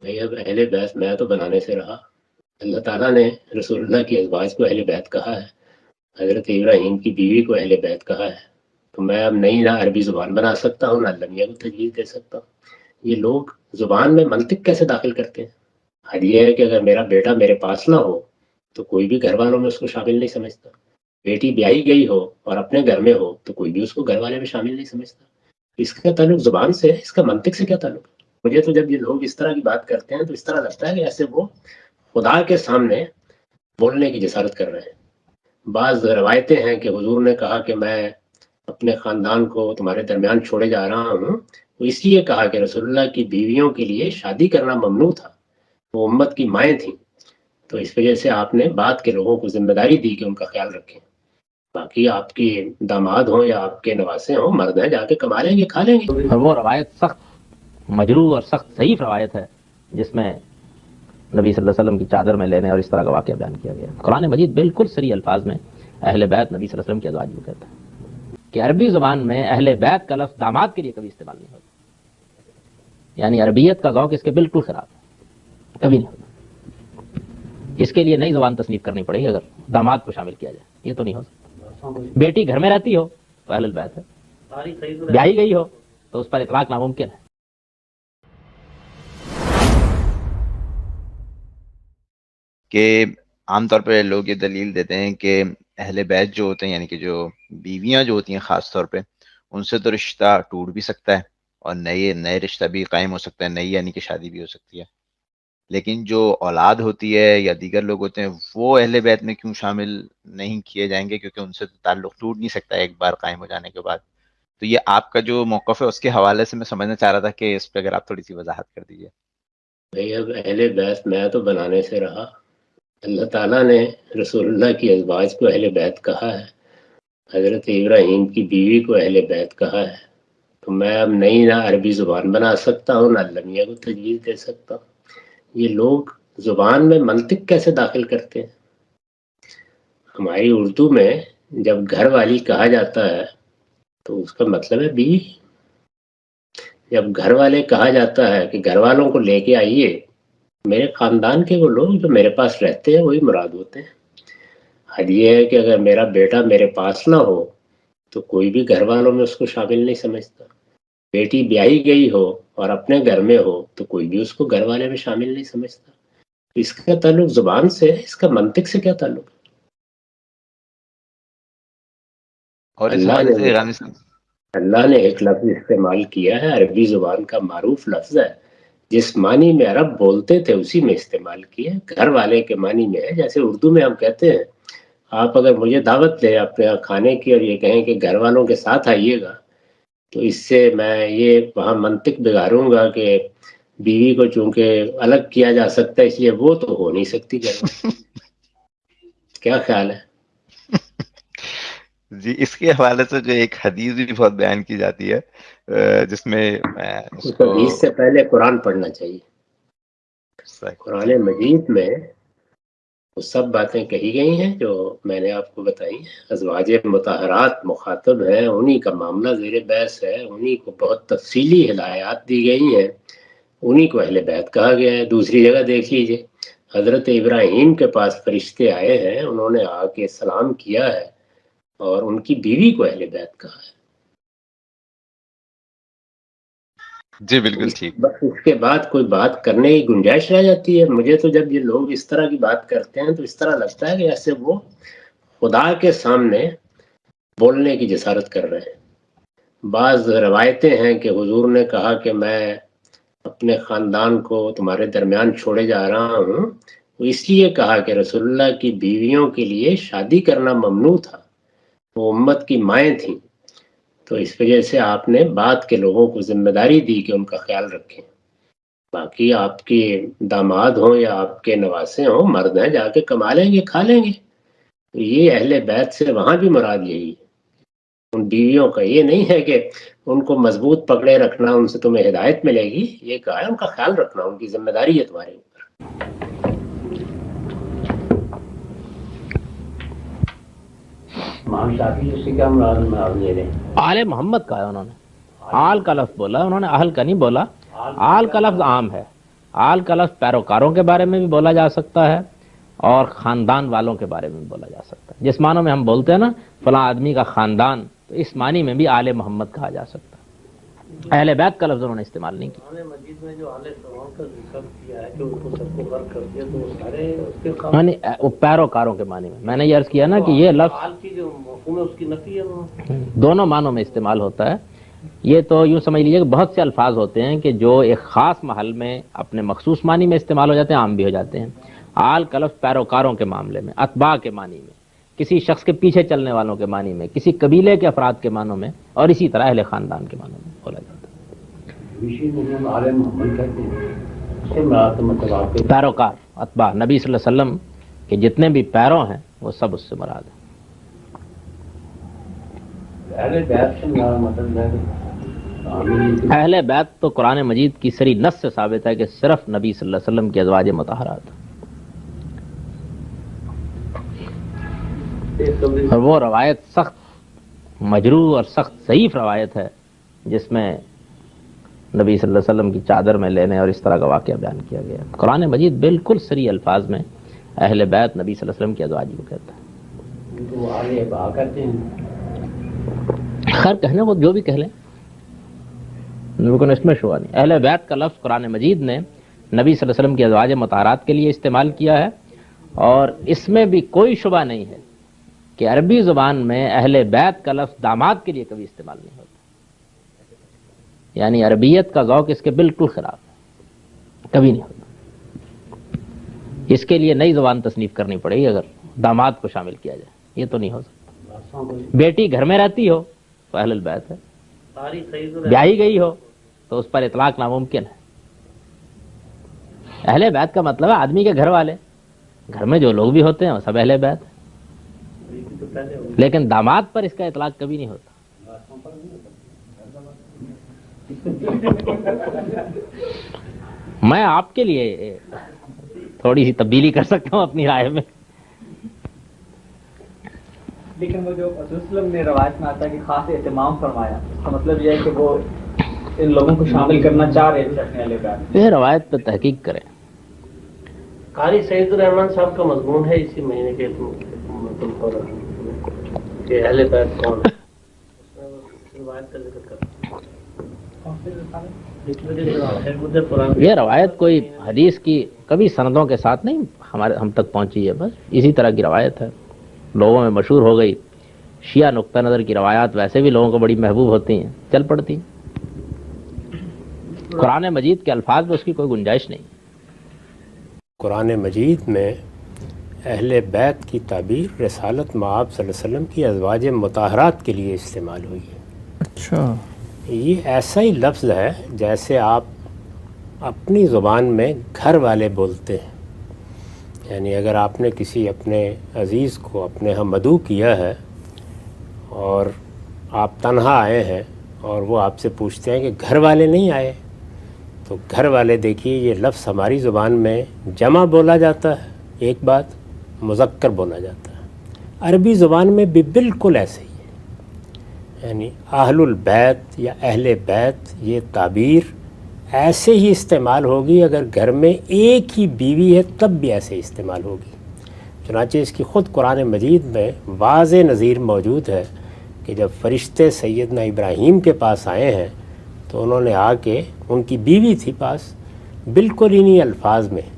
بھئی اب اہل بیت میں تو بنانے سے رہا. اللہ تعالیٰ نے رسول اللہ کی ازواج کو اہل بیت کہا ہے، حضرت ابراہیم کی بیوی کو اہل بیت کہا ہے. تو میں اب نئی نہ عربی زبان بنا سکتا ہوں، نہ لمیہ کو تجویز دے سکتا ہوں. یہ لوگ زبان میں منطق کیسے داخل کرتے ہیں؟ حد یہ ہے کہ اگر میرا بیٹا میرے پاس نہ ہو تو کوئی بھی گھر والوں میں اس کو شامل نہیں سمجھتا. بیٹی بیاہی گئی ہو اور اپنے گھر میں ہو تو کوئی بھی اس کو گھر والے میں شامل نہیں سمجھتا. اس کا تعلق زبان سے ہے، اس کا منطق سے کیا تعلق ہے؟ مجھے تو جب یہ لوگ اس طرح کی بات کرتے ہیں تو اس طرح لگتا ہے کہ ایسے وہ خدا کے سامنے بولنے کی جسارت کر رہے ہیں. بعض روایتیں ہیں کہ حضور نے کہا کہ میں اپنے خاندان کو تمہارے درمیان چھوڑے جا رہا ہوں. تو اس لیے کہا کہ رسول اللہ کی بیویوں کے لیے شادی کرنا ممنوع تھا، وہ امت کی مائیں تھیں. تو اس وجہ سے آپ نے بعد کے لوگوں کو ذمہ داری دی کہ ان کا خیال رکھیں. باقی آپ کی داماد ہوں یا آپ کے نواسے ہوں، مرد ہیں، جا کے کما لیں گے، کھا لیں گے. اور وہ روایت سخت مجروح اور سخت ضعیف روایت ہے جس میں نبی صلی اللہ علیہ وسلم کی چادر میں لینے اور اس طرح کا واقعہ بیان کیا گیا. قرآن مجید بالکل صریح الفاظ میں اہل بیت نبی صلی اللہ علیہ وسلم کی ازواج کو کہتا ہے کہ عربی زبان میں اہل بیت کا لفظ داماد کے لیے کبھی استعمال نہیں ہوتا. یعنی عربیت کا ذوق اس کے بالکل خراب ہے، کبھی نہیں ہوتا. اس کے لیے نئی زبان تصنیف کرنی پڑے گی اگر داماد کو شامل کیا جائے. یہ تو نہیں ہو سکتا. بیٹی گھر میں رہتی ہو تو اہل بیت ہے، بیاہی گئی ہو تو اس پر اطلاق ناممکن ہے. کہ عام طور پہ لوگ یہ دلیل دیتے ہیں کہ اہل بیت جو ہوتے ہیں، یعنی کہ جو بیویاں جو ہوتی ہیں خاص طور پہ، ان سے تو رشتہ ٹوٹ بھی سکتا ہے اور نئے رشتہ بھی قائم ہو سکتا ہے، نئی یعنی کہ شادی بھی ہو سکتی ہے. لیکن جو اولاد ہوتی ہے یا دیگر لوگ ہوتے ہیں وہ اہل بیت میں کیوں شامل نہیں کیے جائیں گے؟ کیونکہ ان سے تو تعلق ٹوٹ نہیں سکتا ایک بار قائم ہو جانے کے بعد. تو یہ آپ کا جو موقف ہے اس کے حوالے سے میں سمجھنا چاہ رہا تھا کہ اس پہ اگر آپ تھوڑی سی وضاحت کر دیجیے. بھئی اب اہل بیت میں تو بنانے سے رہا. اللہ تعالیٰ نے رسول اللہ کی ازواج کو اہل بیت کہا ہے، حضرت ابراہیم کی بیوی کو اہل بیت کہا ہے. تو میں اب نئی نہ عربی زبان بنا سکتا ہوں، نہ لمیہ کو تجویز دے سکتا ہوں. یہ لوگ زبان میں منطق کیسے داخل کرتے ہیں؟ ہماری اردو میں جب گھر والی کہا جاتا ہے تو اس کا مطلب ہے بیوی. جب گھر والے کہا جاتا ہے کہ گھر والوں کو لے کے آئیے، میرے خاندان کے وہ لوگ جو میرے پاس رہتے ہیں وہی مراد ہوتے ہیں. حد یہ ہے کہ اگر میرا بیٹا میرے پاس نہ ہو تو کوئی بھی گھر والوں میں اس کو شامل نہیں سمجھتا. بیٹی بیاہی گئی ہو اور اپنے گھر میں ہو تو کوئی بھی اس کو گھر والے میں شامل نہیں سمجھتا. اس کا تعلق زبان سے ہے، اس کا منطق سے کیا تعلق ہے؟ اور اس حوالے سے غانی صاحب اللہ نے ایک لفظ استعمال کیا ہے، عربی زبان کا معروف لفظ ہے، جس معنی میں عرب بولتے تھے اسی میں استعمال کیا ہے. گھر والے کے معنی میں ہے. جیسے اردو میں ہم کہتے ہیں آپ اگر مجھے دعوت دیں اپنے یہاں کھانے کی اور یہ کہیں کہ گھر والوں کے ساتھ آئیے گا، تو اس سے میں یہ وہاں منطق بگاڑوں گا کہ بیوی کو چونکہ الگ کیا جا سکتا ہے اس لیے وہ تو ہو نہیں سکتی گھر میں. کیا خیال ہے؟ جی، اس کے حوالے سے جو ایک حدیث بھی بہت بیان کی جاتی ہے جس میں اس اس کو حدیث سے پہلے قرآن پڑھنا چاہیے. قرآن مجید میں وہ سب باتیں کہی گئی ہیں جو میں نے آپ کو بتائی ہیں. ازواج مطہرات مخاطب ہیں، انہی کا معاملہ زیر بحث ہے، انہی کو بہت تفصیلی ہدایات دی گئی ہیں، انہی کو اہل بیت کہا گیا ہے. دوسری جگہ دیکھ لیجئے، حضرت ابراہیم کے پاس فرشتے آئے ہیں، انہوں نے آ کے سلام کیا ہے اور ان کی بیوی کو اہل بیت کہا ہے. جی بالکل ٹھیک. اس کے بعد کوئی بات کرنے کی گنجائش رہ جاتی ہے؟ مجھے تو جب یہ لوگ اس طرح کی بات کرتے ہیں تو اس طرح لگتا ہے کہ ایسے وہ خدا کے سامنے بولنے کی جسارت کر رہے ہیں. بعض روایتیں ہیں کہ حضور نے کہا کہ میں اپنے خاندان کو تمہارے درمیان چھوڑے جا رہا ہوں. تو اس لیے کہا کہ رسول اللہ کی بیویوں کے لیے شادی کرنا ممنوع تھا، وہ امت کی مائیں تھیں. تو اس وجہ سے آپ نے بعد کے لوگوں کو ذمہ داری دی کہ ان کا خیال رکھیں. باقی آپ کی داماد ہوں یا آپ کے نواسے ہوں، مرد ہیں، جا کے کما لیں گے، کھا لیں گے. تو یہ اہل بیت سے وہاں بھی مراد یہی ہے. ان بیویوں کا یہ نہیں ہے کہ ان کو مضبوط پکڑے رکھنا، ان سے تمہیں ہدایت ملے گی. یہ کہا ہے ان کا خیال رکھنا، ان کی ذمہ داری ہے تمہارے اوپر. آل محمد کا ہے، انہوں نے آل کا لفظ بولا، انہوں نے اہل کا نہیں بولا. آل کا لفظ عام ہے، آل کا لفظ پیروکاروں کے بارے میں بھی بولا جا سکتا ہے اور خاندان والوں کے بارے میں بھی بولا جا سکتا ہے. جس معنوں میں ہم بولتے ہیں نا فلاں آدمی کا خاندان، تو اس معنی میں بھی آل محمد کہا جا سکتا ہے. اہل بیت کا لفظ انہوں نے استعمال نہیں کیا. قرآن مجید میں جو آل فرعون کا ذکر کیا ہے کہ ان کو سب کو غرق کر دیا، تو وہ سارے اس کے یعنی وہ پیروکاروں کے معنی میں نے یہ عرض کیا نا کہ یہ لفظ آل کی جو مفہوم ہے اس کی نفی ہے، دونوں معنوں میں استعمال ہوتا ہے. یہ تو یوں سمجھ لیجیے کہ بہت سے الفاظ ہوتے ہیں کہ جو ایک خاص محل میں اپنے مخصوص معنی میں استعمال ہو جاتے ہیں، عام بھی ہو جاتے ہیں. آل کا لفظ پیروکاروں کے معاملے میں، اتباع کے معنی میں، کسی شخص کے پیچھے چلنے والوں کے معنی میں، کسی قبیلے کے افراد کے معنوں میں، اور اسی طرح اہل خاندان کے معنوں میں بولا جاتا ہے. پیروکار، اتباع، نبی صلی اللہ علیہ وسلم کے جتنے بھی پیروں ہیں وہ سب اس سے مراد ہیں. اہل بیت تو قرآن مجید کی سری نص سے ثابت ہے کہ صرف نبی صلی اللہ علیہ وسلم کی ازواج مطہرات، اور وہ روایت سخت مجروح اور سخت ضعیف روایت ہے جس میں نبی صلی اللہ علیہ وسلم کی چادر میں لینے اور اس طرح کا واقعہ بیان کیا گیا. قرآن مجید بالکل صریح الفاظ میں اہل بیت نبی صلی اللہ علیہ وسلم کی ازواج کو کہتا ہے. خیر کہنے کو جو بھی کہہ لیں، بالکل اس میں شبہ نہیں. اہل بیت کا لفظ قرآن مجید نے نبی صلی اللہ علیہ وسلم کی ازواج مطہرات کے لیے استعمال کیا ہے، اور اس میں بھی کوئی شبہ نہیں ہے کہ عربی زبان میں اہل بیت کا لفظ داماد کے لیے کبھی استعمال نہیں ہوتا. یعنی عربیت کا ذوق اس کے بالکل خلاف ہے، کبھی نہیں ہوتا. اس کے لیے نئی زبان تصنیف کرنی پڑے گی اگر داماد کو شامل کیا جائے، یہ تو نہیں ہو سکتا. بیٹی گھر میں رہتی ہو تو اہل البیت ہے، بیاہی گئی ہو تو اس پر اطلاق ناممکن ہے. اہل بیت کا مطلب ہے آدمی کے گھر والے، گھر میں جو لوگ بھی ہوتے ہیں وہ سب اہل بیت ہیں. لیکن داماد پر اس کا اطلاق کبھی نہیں ہوتا. میں آپ کے لیے تھوڑی سی تبدیلی کر سکتا ہوں اپنی رائے میں. لیکن وہ جو رسول وسلم نے روایت میں آتا ہے کہ خاص اہتمام فرمایا، اس کا مطلب یہ ہے کہ وہ ان لوگوں کو شامل کرنا چاہ رہے تھے اپنے اہل بیت. یہ روایت پہ تحقیق کریں. قاری سعید الرحمان صاحب کا مضمون ہے اسی مہینے کے کہ اہل بیت کون ہے، روایت کا ذکر کرتا. یہ روایت کوئی حدیث کی کبھی سندوں کے ساتھ نہیں ہم تک پہنچی ہے، بس اسی طرح کی روایت ہے، لوگوں میں مشہور ہو گئی. شیعہ نقطہ نظر کی روایات ویسے بھی لوگوں کو بڑی محبوب ہوتی ہیں، چل پڑتی ہیں. قرآن مجید کے الفاظ میں اس کی کوئی گنجائش نہیں. قرآن مجید میں اہل بیت کی تعبیر رسالت مآب صلی اللہ علیہ وسلم کی ازواج مطہرات کے لیے استعمال ہوئی ہے. اچھا، یہ ایسا ہی لفظ ہے جیسے آپ اپنی زبان میں گھر والے بولتے ہیں. یعنی اگر آپ نے کسی اپنے عزیز کو اپنے ہاں مدعو کیا ہے اور آپ تنہا آئے ہیں اور وہ آپ سے پوچھتے ہیں کہ گھر والے نہیں آئے، تو گھر والے دیکھیے یہ لفظ ہماری زبان میں جمع بولا جاتا ہے، ایک بات مذکر بولا جاتا ہے. عربی زبان میں بھی بالکل ایسے ہی ہے. یعنی اہل البیت یا اہل بیت یہ تعبیر ایسے ہی استعمال ہوگی، اگر گھر میں ایک ہی بیوی ہے تب بھی ایسے استعمال ہوگی. چنانچہ اس کی خود قرآن مجید میں واضح نظیر موجود ہے کہ جب فرشتے سیدنا ابراہیم کے پاس آئے ہیں تو انہوں نے آ کے، ان کی بیوی تھی پاس، بالکل انہی الفاظ میں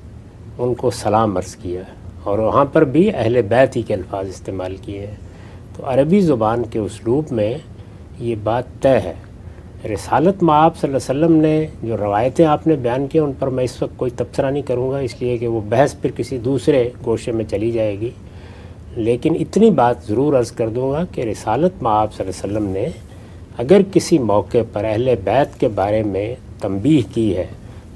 ان کو سلام عرض کیا ہے، اور وہاں پر بھی اہل بیت ہی کے الفاظ استعمال کیے ہیں. تو عربی زبان کے اسلوب میں یہ بات طے ہے. رسالت مآب صلی اللہ علیہ وسلم نے جو روایتیں آپ نے بیان کی ان پر میں اس وقت کوئی تبصرہ نہیں کروں گا، اس لیے کہ وہ بحث پھر کسی دوسرے گوشے میں چلی جائے گی. لیکن اتنی بات ضرور عرض کر دوں گا کہ رسالت مآب صلی اللہ علیہ وسلم نے اگر کسی موقع پر اہل بیت کے بارے میں تنبیہ کی ہے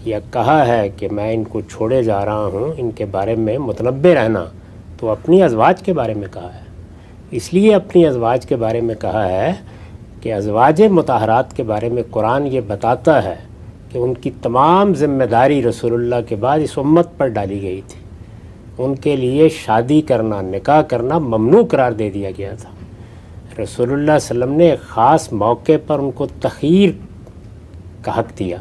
یا کہا ہے کہ میں ان کو چھوڑے جا رہا ہوں، ان کے بارے میں متنبہ رہنا، تو اپنی ازواج کے بارے میں کہا ہے. اس لیے اپنی ازواج کے بارے میں کہا ہے کہ ازواج مطہرات کے بارے میں قرآن یہ بتاتا ہے کہ ان کی تمام ذمہ داری رسول اللہ کے بعد اس امت پر ڈالی گئی تھی. ان کے لیے شادی کرنا، نکاح کرنا ممنوع قرار دے دیا گیا تھا. رسول اللہ صلی اللہ علیہ وسلم نے ایک خاص موقع پر ان کو تخیر کا حق دیا.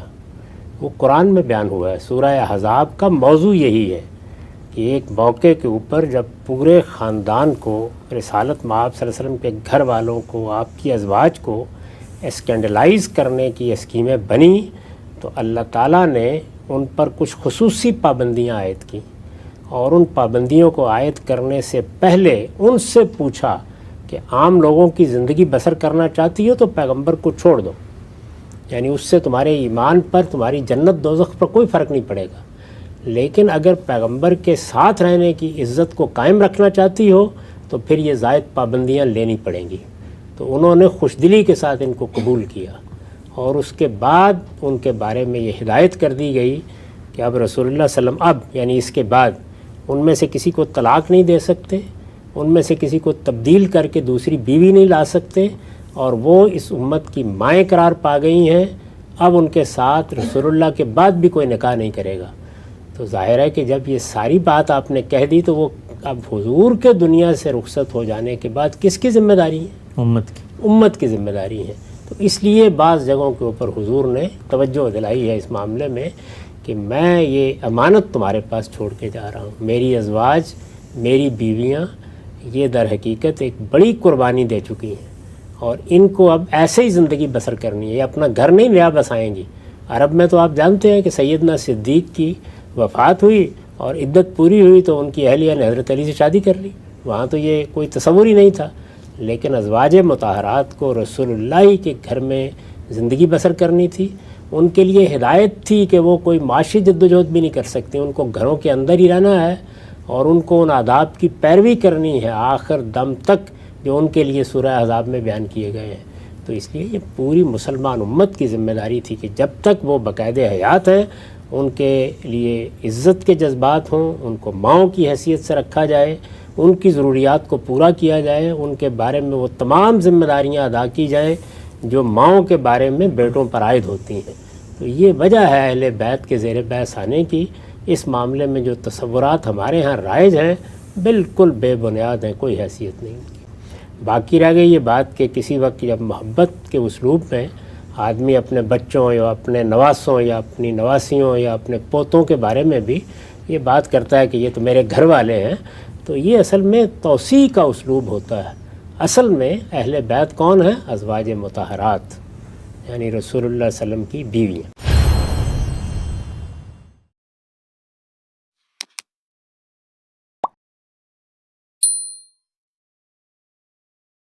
وہ قرآن میں بیان ہوا ہے. سورہ احزاب کا موضوع یہی ہے کہ ایک موقع کے اوپر جب پورے خاندان کو، رسالت مآب صلی اللہ علیہ وسلم کے گھر والوں کو، آپ کی ازواج کو اسکینڈلائز کرنے کی اسکیمیں بنی، تو اللہ تعالیٰ نے ان پر کچھ خصوصی پابندیاں عائد کی، اور ان پابندیوں کو عائد کرنے سے پہلے ان سے پوچھا کہ عام لوگوں کی زندگی بسر کرنا چاہتی ہو تو پیغمبر کو چھوڑ دو، یعنی اس سے تمہارے ایمان پر، تمہاری جنت دوزخ پر کوئی فرق نہیں پڑے گا، لیکن اگر پیغمبر کے ساتھ رہنے کی عزت کو قائم رکھنا چاہتی ہو تو پھر یہ زائد پابندیاں لینی پڑیں گی. تو انہوں نے خوش دلی کے ساتھ ان کو قبول کیا، اور اس کے بعد ان کے بارے میں یہ ہدایت کر دی گئی کہ اب رسول اللہ صلی اللہ علیہ وسلم یعنی اس کے بعد ان میں سے کسی کو طلاق نہیں دے سکتے، ان میں سے کسی کو تبدیل کر کے دوسری بیوی نہیں لا سکتے، اور وہ اس امت کی مائیں قرار پا گئی ہیں. اب ان کے ساتھ رسول اللہ کے بعد بھی کوئی نکاح نہیں کرے گا. تو ظاہر ہے کہ جب یہ ساری بات آپ نے کہہ دی تو وہ اب حضور کے دنیا سے رخصت ہو جانے کے بعد کس کی ذمہ داری ہے؟ امت کی ذمہ داری ہے. تو اس لیے بعض جگہوں کے اوپر حضور نے توجہ دلائی ہے اس معاملے میں کہ میں یہ امانت تمہارے پاس چھوڑ کے جا رہا ہوں. میری ازواج، میری بیویاں یہ در حقیقت ایک بڑی قربانی دے چکی ہیں، اور ان کو اب ایسے ہی زندگی بسر کرنی ہے. یہ اپنا گھر نہیں نیا بسائیں گی. عرب میں تو آپ جانتے ہیں کہ سیدنا صدیق کی وفات ہوئی اور عدت پوری ہوئی تو ان کی اہلیہ نے حضرت علی سے شادی کر لی. وہاں تو یہ کوئی تصور ہی نہیں تھا، لیکن ازواج مطہرات کو رسول اللہ کے گھر میں زندگی بسر کرنی تھی. ان کے لیے ہدایت تھی کہ وہ کوئی معاشی جدوجہد بھی نہیں کر سکتے، ان کو گھروں کے اندر ہی رہنا ہے، اور ان کو ان آداب کی پیروی کرنی ہے آخر دم تک جو ان کے لیے سورہ احزاب میں بیان کیے گئے ہیں. تو اس لیے یہ پوری مسلمان امت کی ذمہ داری تھی کہ جب تک وہ باقاعد حیات ہیں ان کے لیے عزت کے جذبات ہوں، ان کو ماؤں کی حیثیت سے رکھا جائے، ان کی ضروریات کو پورا کیا جائے، ان کے بارے میں وہ تمام ذمہ داریاں ادا کی جائیں جو ماؤں کے بارے میں بیٹوں پر عائد ہوتی ہیں. تو یہ وجہ ہے اہل بیت کے زیر بحث آنے کی. اس معاملے میں جو تصورات ہمارے ہاں رائج ہیں بالکل بے بنیاد ہیں، کوئی حیثیت نہیں. باقی رہ گئی یہ بات کہ کسی وقت جب محبت کے اسلوب میں آدمی اپنے بچوں یا اپنے نواسوں یا اپنی نواسیوں یا اپنے پوتوں کے بارے میں بھی یہ بات کرتا ہے کہ یہ تو میرے گھر والے ہیں، تو یہ اصل میں توسیع کا اسلوب ہوتا ہے. اصل میں اہل بیت کون ہیں؟ ازواج مطہرات، یعنی رسول اللہ صلی اللہ علیہ وسلم کی بیویاں.